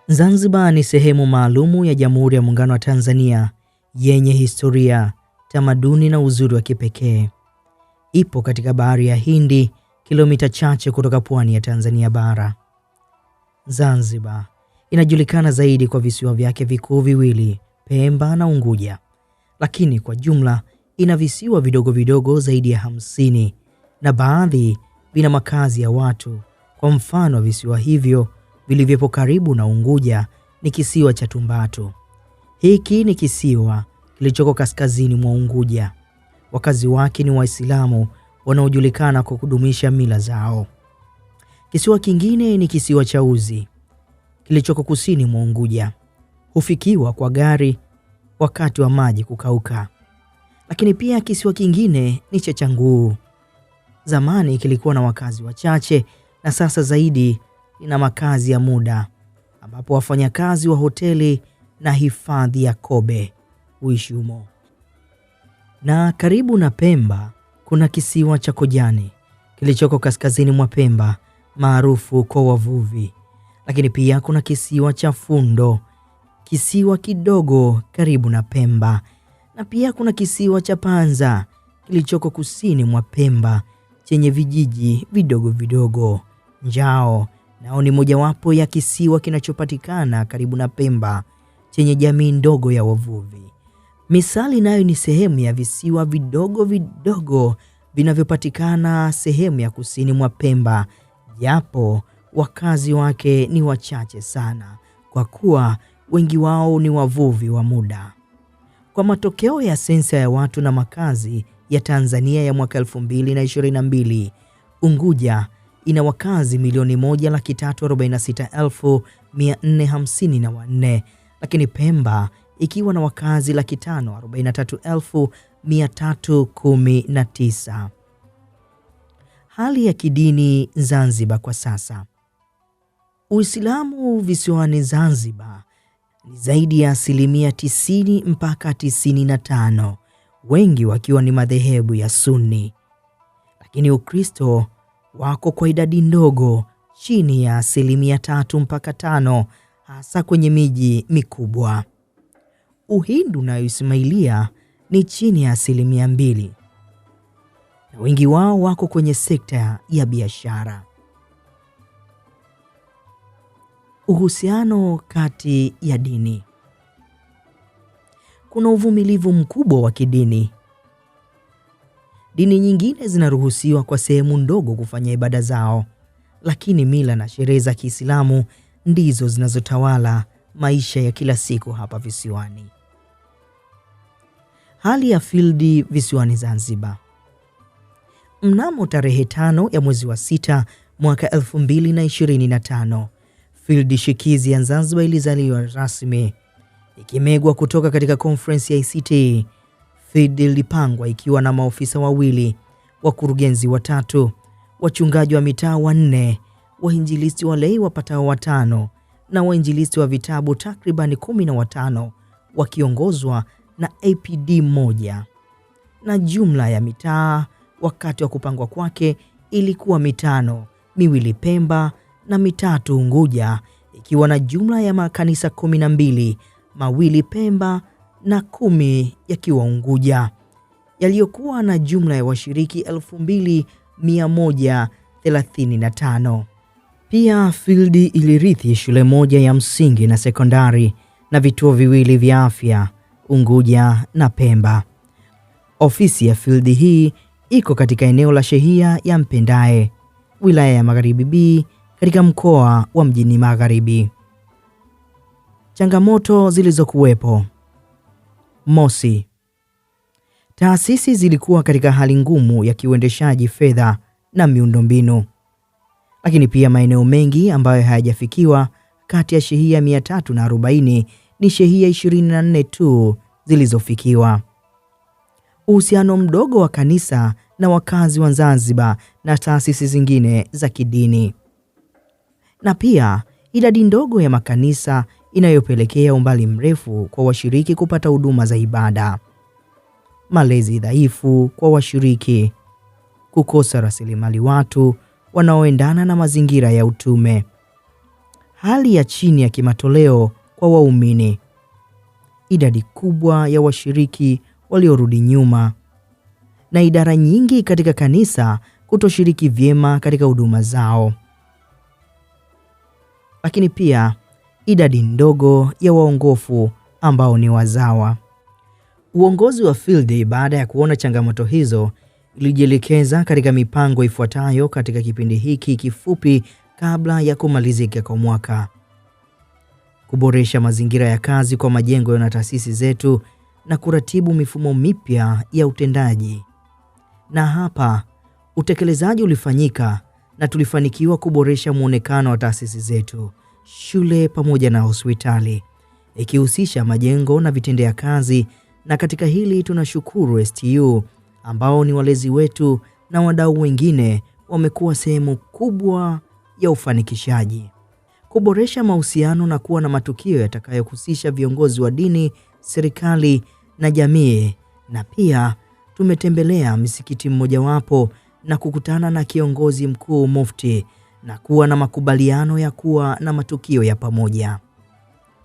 Zanzibar ni sehemu maalumu ya Jamhuri ya Muungano wa Tanzania yenye historia, tamaduni na uzuri wa kipekee. Ipo katika Bahari ya Hindi, kilomita chache kutoka pwani ya Tanzania bara. Zanzibar inajulikana zaidi kwa visiwa vyake vikuu viwili, Pemba na Unguja. Lakini kwa jumla ina visiwa vidogo vidogo zaidi ya 50 na baadhi vina makazi ya watu. Kwa mfano, visiwa hivyo vilivyopo karibu na Unguja ni kisiwa cha Tumbatu. Hiki ni kisiwa kilichoko kaskazini mwa Unguja. Wakazi wake ni Waislamu wanaojulikana kwa kudumisha mila zao. Kisiwa kingine ni kisiwa cha Uzi kilichoko kusini mwa Unguja. Hufikiwa kwa gari wakati wa maji kukauka. Lakini pia kisiwa kingine ni cha Changuu. Zamani kilikuwa na wakazi wachache na sasa zaidi ina makazi ya muda ambapo wafanyakazi wa hoteli na hifadhi ya Kobe huishi humo. Na karibu na Pemba kuna kisiwa cha Kojani kilichoko kaskazini mwa Pemba, maarufu kwa wavuvi. Lakini pia kuna kisiwa cha Fundo, kisiwa kidogo karibu na Pemba. Na pia kuna kisiwa cha Panza kilichoko kusini mwa Pemba chenye vijiji vidogo vidogo. Njao nao ni mojawapo ya kisiwa kinachopatikana karibu na Pemba chenye jamii ndogo ya wavuvi. Misali nayo ni sehemu ya visiwa vidogo vidogo vinavyopatikana sehemu ya kusini mwa Pemba, japo wakazi wake ni wachache sana kwa kuwa wengi wao ni wavuvi wa muda. Kwa matokeo ya sensa ya watu na makazi ya Tanzania ya mwaka 2022, Unguja ina wakazi 1,346,454, lakini Pemba ikiwa na wakazi 543,319. Hali ya kidini Zanzibar kwa sasa. Uislamu visiwani Zanzibar ni zaidi ya 90% mpaka 95%, wengi wakiwa ni madhehebu ya Sunni. Lakini Ukristo wako kwa idadi ndogo, chini ya 3% mpaka 5%, hasa kwenye miji mikubwa. Uhindu na Ismailia ni chini ya 2%, na wengi wao wako kwenye sekta ya biashara. Uhusiano kati ya dini. Kuna uvumilivu mkubwa wa kidini. Dini nyingine zinaruhusiwa kwa sehemu ndogo kufanya ibada zao, lakini mila na sherehe za Kiislamu ndizo zinazotawala maisha ya kila siku hapa visiwani. Hali ya fildi visiwani Zanzibar. Mnamo tarehe 5 ya mwezi wa 6 mwaka 2025, fildi shikizi ya Zanzibar ilizaliwa rasmi, ikimegwa kutoka katika conference ya ICT. Fildi ilipangwa ikiwa na maofisa 2, wakurugenzi 3, wachungaji wa mitaa 4, wainjilisti walei wapatao 5 na wainjilisti wa vitabu takriban 15 wakiongozwa na APD 1. Na jumla ya mitaa wakati wa kupangwa kwake ilikuwa 5, 2 Pemba na 3 Unguja, ikiwa na jumla ya makanisa 12, 2 Pemba na 10 yakiwa Unguja, yaliyokuwa na jumla ya washiriki 2135. Pia fildi ilirithi shule moja ya msingi na sekondari na vituo 2 vya afya Unguja na Pemba. Ofisi ya fildi hii iko katika eneo la shehia ya Mpendae, wilaya ya Magharibi B, katika mkoa wa Mjini Magharibi. Changamoto zilizokuwepo. Mosi, taasisi zilikuwa katika hali ngumu ya kiuendeshaji fedha na miundombinu. Lakini pia maeneo mengi ambayo hayajafikiwa. Kati ya shehia 340 ni shehia 24 tu zilizofikiwa. Uhusiano mdogo wa kanisa na wakazi wa Zanzibar na taasisi zingine za kidini. Na pia idadi ndogo ya makanisa inayopelekea umbali mrefu kwa washiriki kupata huduma za ibada. Malezi dhaifu kwa washiriki. Kukosa rasilimali watu wanaoendana na mazingira ya utume. hali ya chini ya kimatoleo kwa waumini, idadi kubwa ya washiriki waliorudi nyuma, na idara nyingi katika kanisa kutoshiriki vyema katika huduma zao. Lakini pia idadi ndogo ya waongofu ambao ni wazawa. Uongozi wa Field baada ya kuona changamoto hizo ilijielekeza katika mipango ifuatayo katika kipindi hiki kifupi kabla ya kumalizika kwa mwaka: kuboresha mazingira ya kazi kwa majengo na taasisi zetu na kuratibu mifumo mipya ya utendaji. Na hapa utekelezaji ulifanyika na tulifanikiwa kuboresha muonekano wa taasisi zetu, shule pamoja na hospitali, ikihusisha majengo na vitendea kazi. Na katika hili tunashukuru STU ambao ni walezi wetu na wadau wengine wamekuwa sehemu kubwa ya ufanikishaji. Kuboresha mahusiano na kuwa na matukio yatakayohusisha viongozi wa dini, serikali na jamii. Na pia tumetembelea msikiti mmojawapo na kukutana na kiongozi mkuu mufti na kuwa na makubaliano ya kuwa na matukio ya pamoja.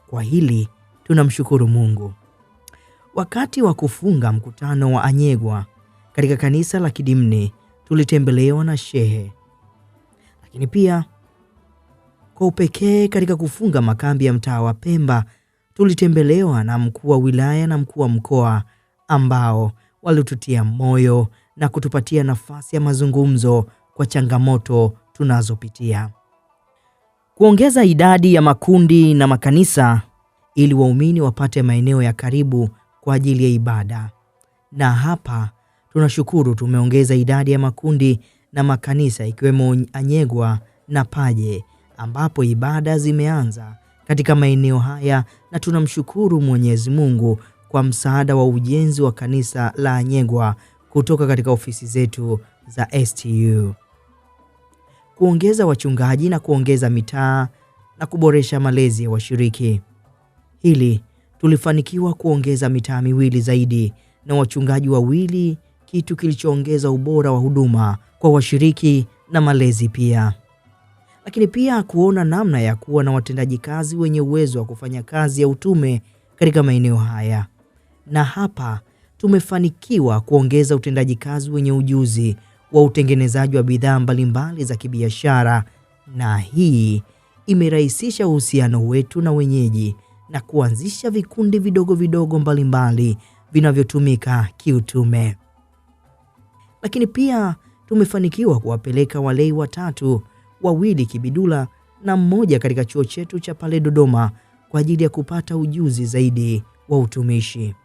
Kwa hili tunamshukuru Mungu. Wakati wa kufunga mkutano wa Anyegwa katika kanisa la Kidimni tulitembelewa na shehe. Lakini pia kwa upekee katika kufunga makambi ya mtaa wa Pemba tulitembelewa na mkuu wa wilaya na mkuu wa mkoa ambao walitutia moyo na kutupatia nafasi ya mazungumzo kwa changamoto tunazopitia. Kuongeza idadi ya makundi na makanisa ili waumini wapate maeneo ya karibu kwa ajili ya ibada. Na hapa tunashukuru tumeongeza idadi ya makundi na makanisa ikiwemo Anyegwa na Paje ambapo ibada zimeanza katika maeneo haya, na tunamshukuru Mwenyezi Mungu kwa msaada wa ujenzi wa kanisa la Anyegwa kutoka katika ofisi zetu za STU. Kuongeza wachungaji na kuongeza mitaa na kuboresha malezi ya washiriki. Hili tulifanikiwa kuongeza mitaa miwili zaidi na wachungaji wawili, kitu kilichoongeza ubora wa huduma kwa washiriki na malezi pia. Lakini pia kuona namna ya kuwa na watendaji kazi wenye uwezo wa kufanya kazi ya utume katika maeneo haya. Na hapa tumefanikiwa kuongeza utendaji kazi wenye ujuzi wa utengenezaji wa bidhaa mbalimbali za kibiashara, na hii imerahisisha uhusiano wetu na wenyeji na kuanzisha vikundi vidogo vidogo mbalimbali vinavyotumika kiutume. Lakini pia tumefanikiwa kuwapeleka walei 3, 2 Kibidula na 1 katika chuo chetu cha pale Dodoma kwa ajili ya kupata ujuzi zaidi wa utumishi.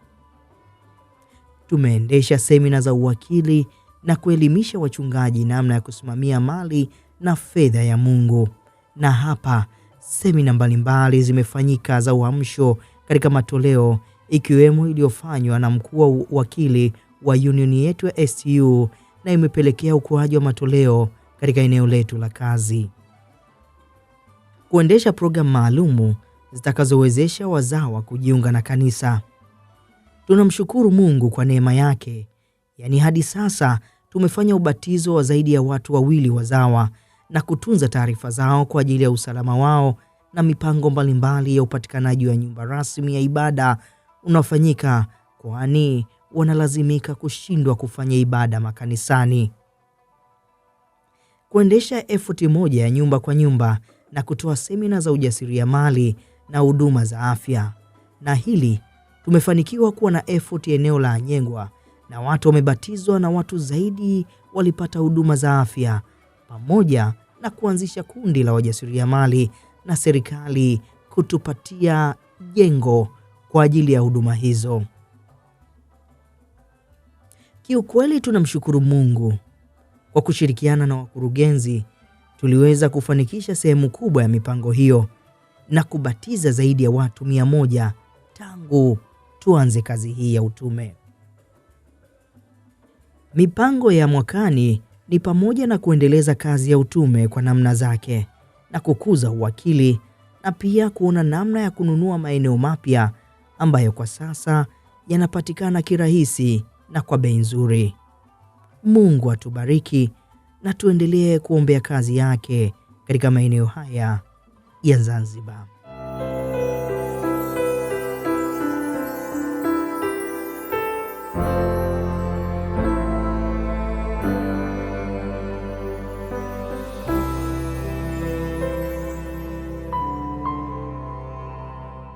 Tumeendesha semina za uwakili na kuelimisha wachungaji namna ya kusimamia mali na fedha ya Mungu. Na hapa semina mbalimbali zimefanyika za uamsho katika matoleo, ikiwemo iliyofanywa na mkuu wa wakili wa unioni yetu ya STU, na imepelekea ukuaji wa matoleo katika eneo letu la kazi. Kuendesha programu maalumu zitakazowezesha wazawa kujiunga na kanisa. Tunamshukuru Mungu kwa neema yake. Yaani hadi sasa tumefanya ubatizo wa zaidi ya watu 2 wazawa na kutunza taarifa zao kwa ajili ya usalama wao, na mipango mbalimbali ya upatikanaji wa nyumba rasmi ya ibada unafanyika, kwani wanalazimika kushindwa kufanya ibada makanisani. Kuendesha effort moja ya nyumba kwa nyumba na kutoa semina za ujasiriamali na huduma za afya. Na hili tumefanikiwa kuwa na effort eneo la Anyegwa, na watu wamebatizwa na watu zaidi walipata huduma za afya, pamoja na kuanzisha kundi la wajasiriamali na serikali kutupatia jengo kwa ajili ya huduma hizo. Kiukweli tunamshukuru Mungu. Kwa kushirikiana na wakurugenzi tuliweza kufanikisha sehemu kubwa ya mipango hiyo na kubatiza zaidi ya watu 100 tangu tuanze kazi hii ya utume. Mipango ya mwakani ni pamoja na kuendeleza kazi ya utume kwa namna zake na kukuza uwakili, na pia kuona namna ya kununua maeneo mapya ambayo kwa sasa yanapatikana kirahisi na kwa bei nzuri. Mungu atubariki na tuendelee kuombea kazi yake katika maeneo haya ya Zanzibar.